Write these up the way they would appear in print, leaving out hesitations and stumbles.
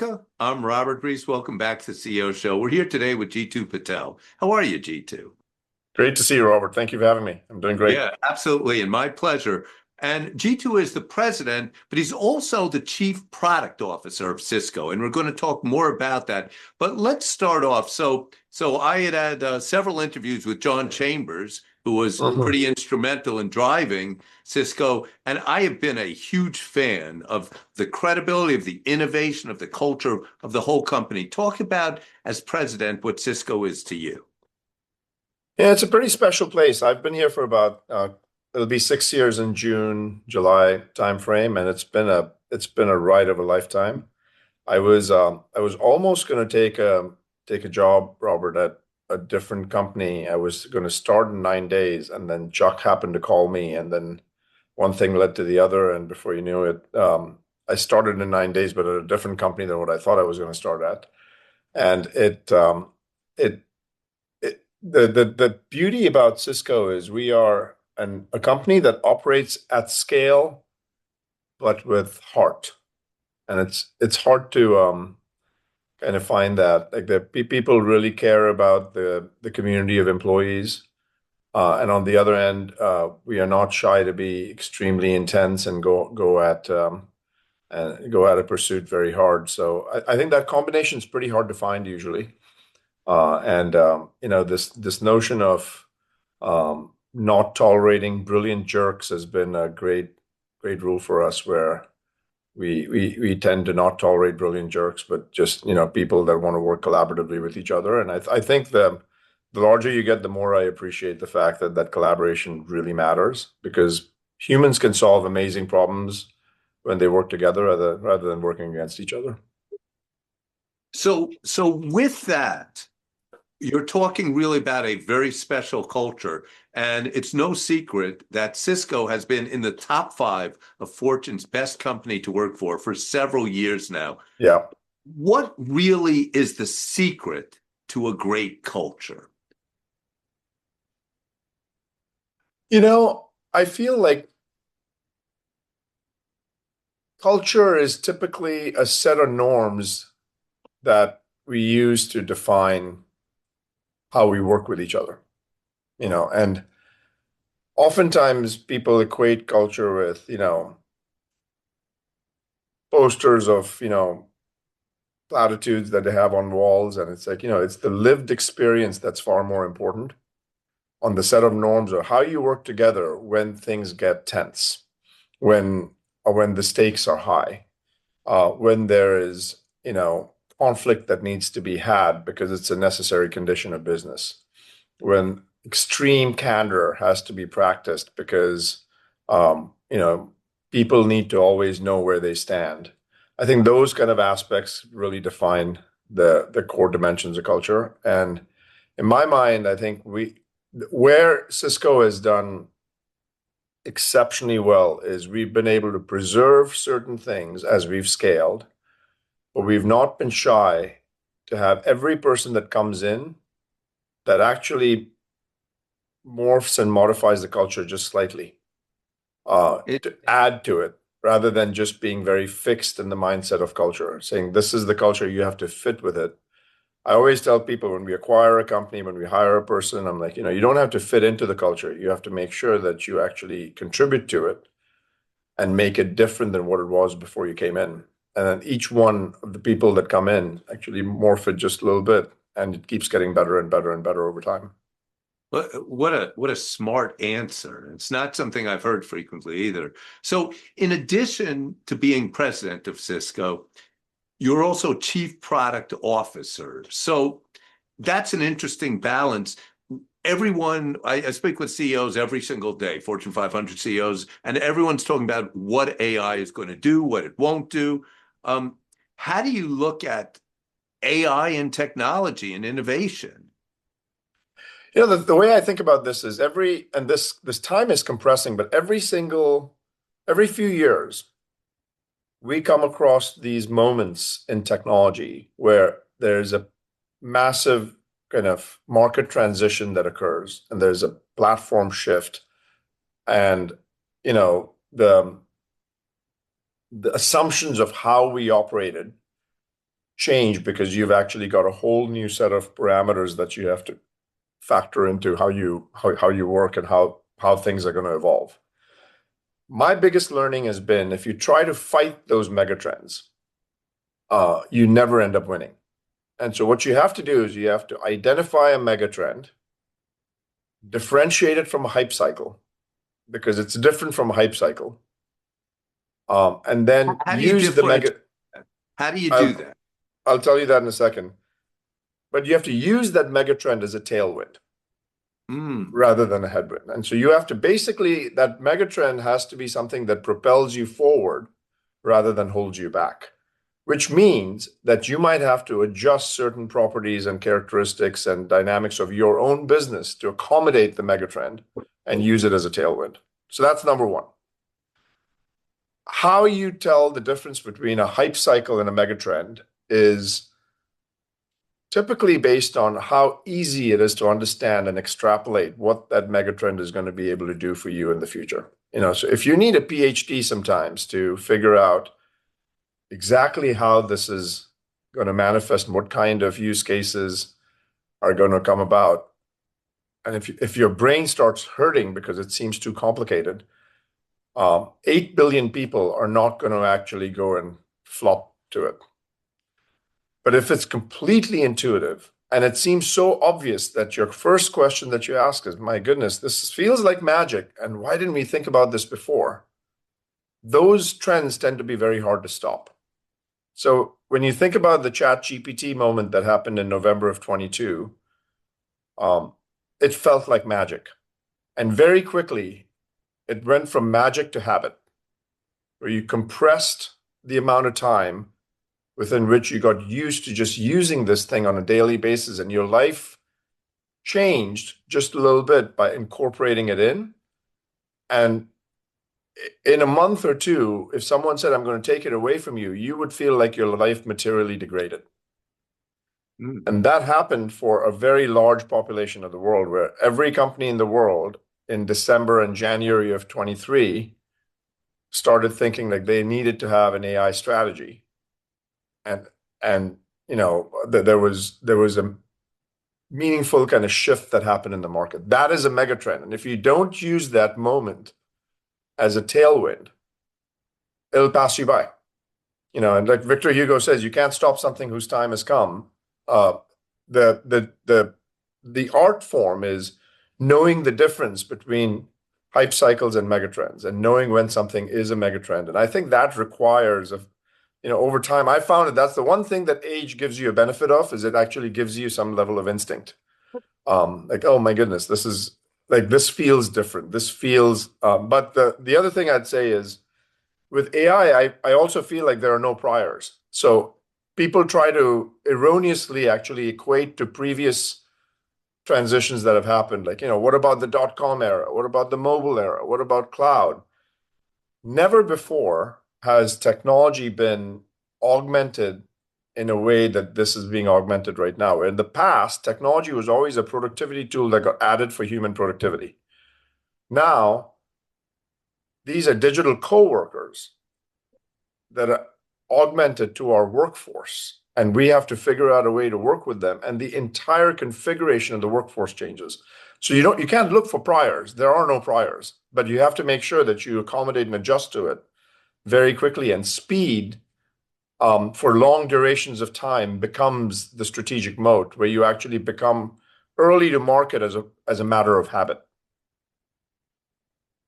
America. I'm Robert Reese. Welcome back to the CEO Show. We're here today with Jeetu Patel. How are you, Jeetu? Great to see you, Robert. Thank you for having me. I'm doing great. Yeah, absolutely, and my pleasure. And Jeetu is the president, but he's also the chief product officer of Cisco, and we're going to talk more about that. But let's start off. So I had several interviews with John Chambers, who was Mhm. pretty instrumental in driving Cisco, and I have been a huge fan of the credibility, of the innovation, of the culture of the whole company. Talk about, as president, what Cisco is to you. Yeah, it's a pretty special place. I've been here for about it'll be 6 years in June, July timeframe, and it's been a ride of a lifetime. I was almost going to take a job, Robert, at a different company. I was going to start in 9 days, and then Chuck happened to call me, and then one thing led to the other, and before you knew it, I started in 9 days, but at a different company than what I thought I was going to start at. And it the beauty about Cisco is we are a company that operates at scale, but with heart. And it's hard to kind of find that like people really care about the community of employees. And on the other end, we are not shy to be extremely intense and go at a pursuit very hard. So I think that combination is pretty hard to find usually. This notion of not tolerating brilliant jerks has been a great rule for us, where we tend to not tolerate brilliant jerks, but just people that want to work collaboratively with each other. And I think the larger you get, the more I appreciate the fact that that collaboration really matters, because humans can solve amazing problems when they work together rather than working against each other. So with that, you're talking really about a very special culture. And it's no secret that Cisco has been in the top five of Fortune's best company to work for several years now. Yeah. What really is the secret to a great culture? I feel like culture is typically a set of norms that we use to define how we work with each other, and oftentimes people equate culture with, posters of, platitudes that they have on walls. And it's like, it's the lived experience that's far more important on the set of norms or how you work together when things get tense, when when the stakes are high, when there is, conflict that needs to be had because it's a necessary condition of business, when extreme candor has to be practiced because people need to always know where they stand. I think those kind of aspects really define the core dimensions of culture. And in my mind, I think where Cisco has done exceptionally well is we've been able to preserve certain things as we've scaled, but we've not been shy to have every person that comes in that actually morphs and modifies the culture just slightly, It, to add to it, rather than just being very fixed in the mindset of culture, saying this is the culture, you have to fit with it. I always tell people when we acquire a company, when we hire a person, I'm like, you don't have to fit into the culture. You have to make sure that you actually contribute to it and make it different than what it was before you came in. And then each one of the people that come in actually morph it just a little bit, and it keeps getting better and better and better over time. what a smart answer. It's not something I've heard frequently either. So in addition to being president of Cisco, you're also chief product officer. So that's an interesting balance. I speak with CEOs every single day, Fortune 500 CEOs, and everyone's talking about what AI is going to do, what it won't do. Um, how do you look at AI and technology and innovation? The way I think about this is this time is compressing, but every few years, we come across these moments in technology where there's a massive kind of market transition that occurs, and there's a platform shift, and the assumptions of how we operated change because you've actually got a whole new set of parameters that you have to factor into how you work and how things are going to evolve. My biggest learning has been if you try to fight those megatrends, you never end up winning. And so what you have to do is you have to identify a megatrend, differentiate it from a hype cycle because it's different from a hype cycle, and then How do you use the differentiate? mega. How do you do I'll that? I'll tell you that in a second. But you have to use that megatrend as a tailwind Mm. rather than a headwind. And so you have to basically, that megatrend has to be something that propels you forward rather than holds you back, which means that you might have to adjust certain properties and characteristics and dynamics of your own business to accommodate the megatrend and use it as a tailwind. So that's number one. How you tell the difference between a hype cycle and a megatrend is typically based on how easy it is to understand and extrapolate what that megatrend is going to be able to do for you in the future. So if you need a PhD sometimes to figure out exactly how this is going to manifest and what kind of use cases are going to come about, and if your brain starts hurting because it seems too complicated, 8 billion people are not going to actually go and flop to it. But if it's completely intuitive and it seems so obvious that your first question that you ask is, my goodness, this feels like magic. And why didn't we think about this before? Those trends tend to be very hard to stop. So when you think about the Chat GPT moment that happened in November of 22, it felt like magic. And very quickly, it went from magic to habit, where you compressed the amount of time within which you got used to just using this thing on a daily basis, and your life changed just a little bit by incorporating it in. And in a month or two, if someone said, I'm going to take it away from you, you would feel like your life materially degraded. Mm. And that happened for a very large population of the world, where every company in the world in December and January of 23 started thinking like they needed to have an AI strategy. And there was a meaningful kind of shift that happened in the market. That is a megatrend. And if you don't use that moment as a tailwind, it'll pass you by. And like Victor Hugo says, you can't stop something whose time has come. The art form is knowing the difference between hype cycles and megatrends and knowing when something is a megatrend. And I think that requires over time, I found that that's the one thing that age gives you a benefit of, is it actually gives you some level of instinct. Like, oh my goodness, this feels different. This feels, but the other thing I'd say is with AI, I also feel like there are no priors. So people try to erroneously actually equate to previous transitions that have happened. Like, what about the dot-com era? What about the mobile era? What about cloud? Never before has technology been augmented in a way that this is being augmented right now. In the past, technology was always a productivity tool that got added for human productivity. Now, these are digital co-workers that are augmented to our workforce, and we have to figure out a way to work with them, and the entire configuration of the workforce changes. So you can't look for priors. There are no priors, but you have to make sure that you accommodate and adjust to it very quickly. And speed for long durations of time becomes the strategic moat, where you actually become early to market as a matter of habit.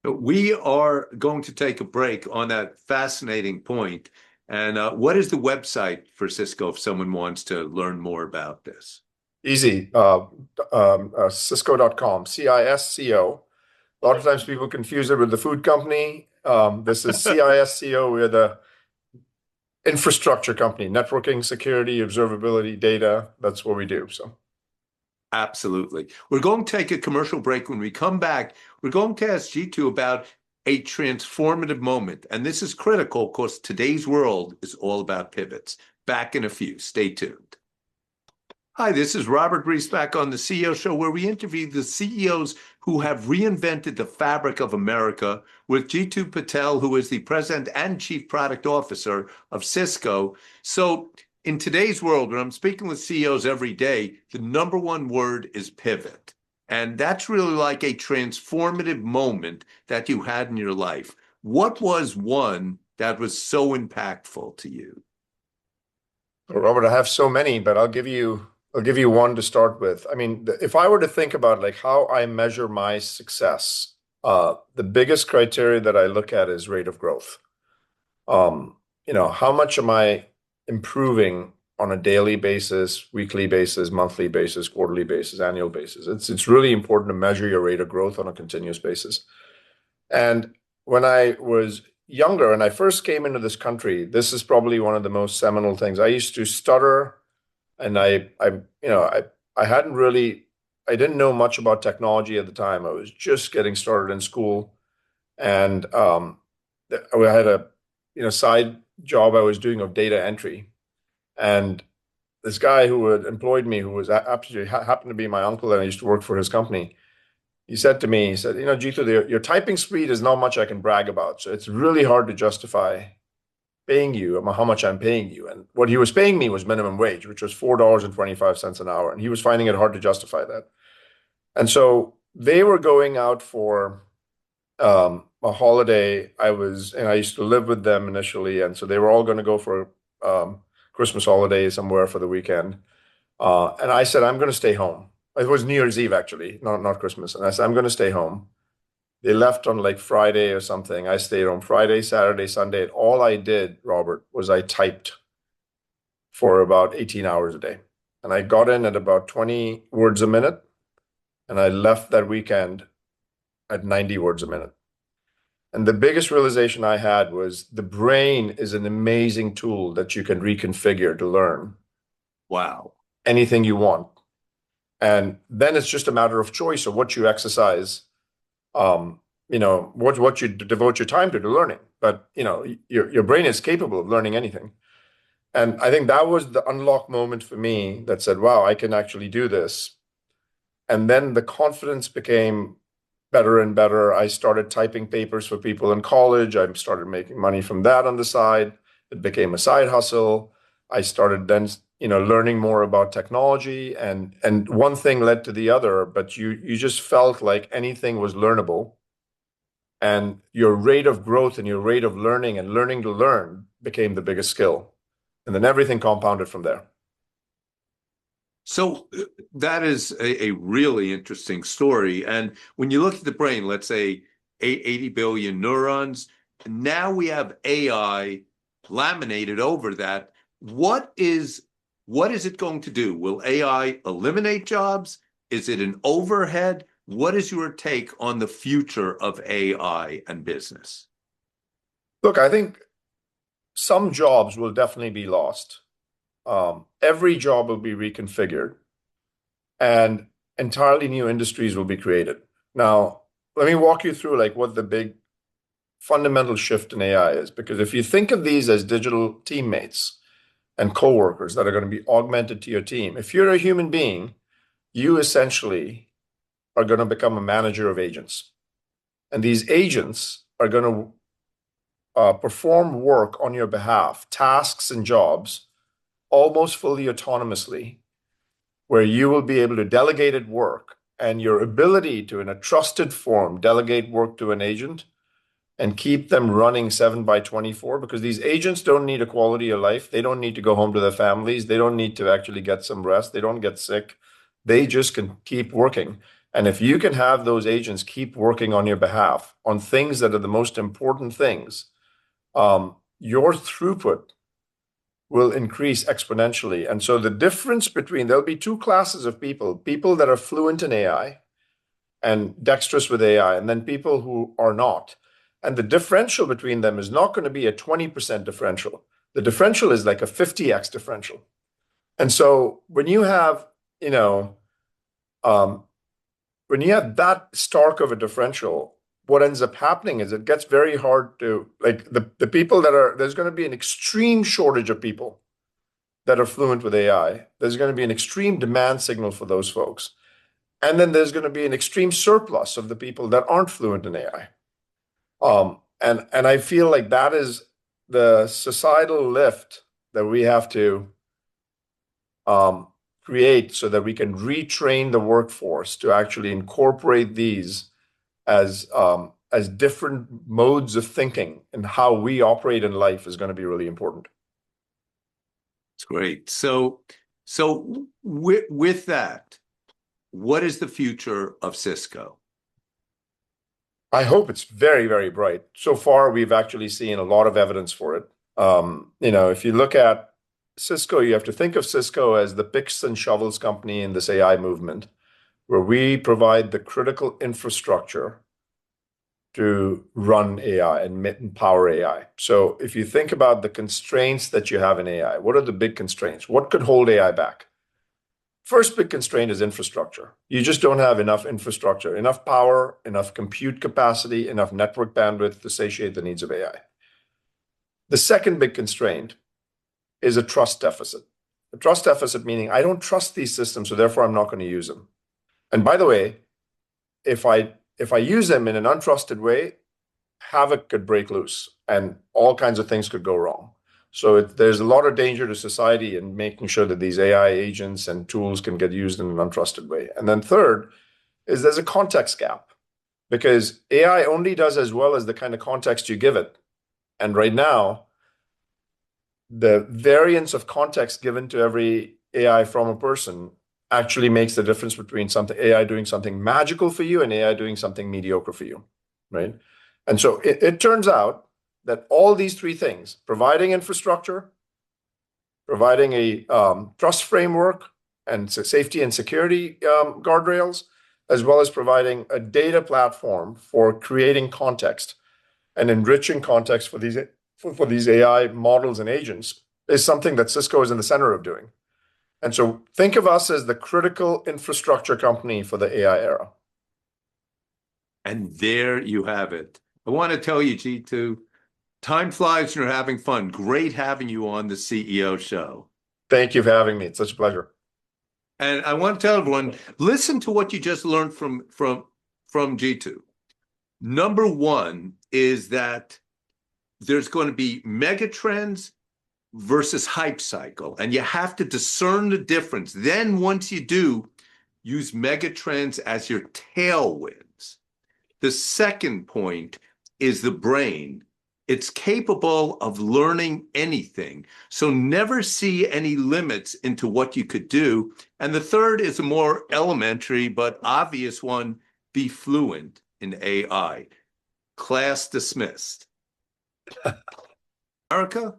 We are going to take a break on that fascinating point. And what is the website for Cisco if someone wants to learn more about this? Easy. Cisco.com, CISCO. A lot of times people confuse it with the food company. This is CISCO. We're the infrastructure company, networking, security, observability, data. That's what we do. So Absolutely. We're going to take a commercial break. When we come back, we're going to ask Jeetu about a transformative moment. And this is critical because today's world is all about pivots. Back in a few. Stay tuned. Hi, this is Robert Reese back on the CEO Show, where we interview the CEOs who have reinvented the fabric of America, with Jeetu Patel, who is the President and Chief Product Officer of Cisco. So in today's world, when I'm speaking with CEOs every day, the number one word is pivot. And that's really like a transformative moment that you had in your life. What was one that was so impactful to you? Well, Robert, I have so many, but I'll give you one to start with. I mean, if I were to think about like how I measure my success, the biggest criteria that I look at is rate of growth. How much am I improving on a daily basis, weekly basis, monthly basis, quarterly basis, annual basis? It's really important to measure your rate of growth on a continuous basis. And when I was younger and I first came into this country, this is probably one of the most seminal things. I used to stutter, and I hadn't really, I didn't know much about technology at the time. I was just getting started in school, and I had a side job I was doing of data entry, and this guy who had employed me, who was absolutely happened to be my uncle, and I used to work for his company. He said to me, he said, Jeetu, your typing speed is not much I can brag about. So it's really hard to justify paying you how much I'm paying you. And what he was paying me was minimum wage, which was $4.25 an hour. And he was finding it hard to justify that. And so they were going out for a holiday. And I used to live with them initially. And so they were all going to go for Christmas holiday somewhere for the weekend. And I said, I'm going to stay home. It was New Year's Eve, actually, not Christmas. And I said, I'm going to stay home. They left on like Friday or something. I stayed home Friday, Saturday, Sunday. And all I did, Robert, was I typed for about 18 hours a day. And I got in at about 20 words a minute. And I left that weekend at 90 words a minute. And the biggest realization I had was the brain is an amazing tool that you can reconfigure to learn Wow. anything you want. And then it's just a matter of choice of what you exercise, what you devote your time to learning. But your brain is capable of learning anything. And I think that was the unlock moment for me that said, wow, I can actually do this. And then the confidence became better and better. I started typing papers for people in college. I started making money from that on the side. It became a side hustle. I started then, learning more about technology, and one thing led to the other, but you just felt like anything was learnable, and your rate of growth and your rate of learning and learning to learn became the biggest skill. And then everything compounded from there. So that is a really interesting story. And when you look at the brain, let's say 80 billion neurons, now we have AI laminated over that. What is it going to do? Will AI eliminate jobs? Is it an overhead? What is your take on the future of AI and business? Look, I think some jobs will definitely be lost. Every job will be reconfigured, and entirely new industries will be created. Now, let me walk you through like what the big fundamental shift in AI is, because if you think of these as digital teammates and coworkers that are going to be augmented to your team, if you're a human being, you essentially are going to become a manager of agents. And these agents are going to perform work on your behalf, tasks and jobs, almost fully autonomously, where you will be able to delegate it work, and your ability to, in a trusted form, delegate work to an agent and keep them running 7 by 24, because these agents don't need a quality of life. They don't need to go home to their families. They don't need to actually get some rest. They don't get sick. They just can keep working. And if you can have those agents keep working on your behalf on things that are the most important things, your throughput will increase exponentially. And so the difference between, there'll be two classes of people that are fluent in AI and dexterous with AI, and then people who are not. And the differential between them is not going to be a 20% differential. The differential is like a 50x differential. And so um, when you have that stark of a differential, what ends up happening is it gets very hard to, like, the people there's going to be an extreme shortage of people that are fluent with AI. There's going to be an extreme demand signal for those folks. And then there's going to be an extreme surplus of the people that aren't fluent in AI. And I feel like that is the societal lift that we have to um, create so that we can retrain the workforce to actually incorporate these as different modes of thinking and how we operate in life is going to be really important. It's great. So with that, what is the future of Cisco? I hope it's very, very bright. So far, we've actually seen a lot of evidence for it. If you look at Cisco, you have to think of Cisco as the picks and shovels company in this AI movement, where we provide the critical infrastructure to run AI and power AI. So if you think about the constraints that you have in AI, what are the big constraints? What could hold AI back? First big constraint is infrastructure. You just don't have enough infrastructure, enough power, enough compute capacity, enough network bandwidth to satiate the needs of AI. The second big constraint is a trust deficit. A trust deficit meaning I don't trust these systems, so therefore I'm not going to use them. And by the way, if I use them in an untrusted way, havoc could break loose and all kinds of things could go wrong. So there's a lot of danger to society in making sure that these AI agents and tools can get used in an untrusted way. And then third is there's a context gap because AI only does as well as the kind of context you give it. And right now, the variance of context given to every AI from a person actually makes the difference between something AI doing something magical for you and AI doing something mediocre for you, right? And so it turns out that all these three things, providing infrastructure, providing a trust framework and safety and security guardrails, as well as providing a data platform for creating context and enriching context for these AI models and agents is something that Cisco is in the center of doing. And so think of us as the critical infrastructure company for the AI era. And there you have it. I want to tell you, Jeetu, time flies when you're having fun. Great having you on the CEO show. Thank you for having me. It's such a pleasure. And I want to tell everyone, listen to what you just learned from Jeetu. Number one is that there's going to be megatrends versus hype cycle, and you have to discern the difference. Then once you do, use megatrends as your tailwinds. The second point is the brain. It's capable of learning anything. So never see any limits into what you could do. And the third is a more elementary but obvious one: be fluent in AI. Class dismissed. Erica?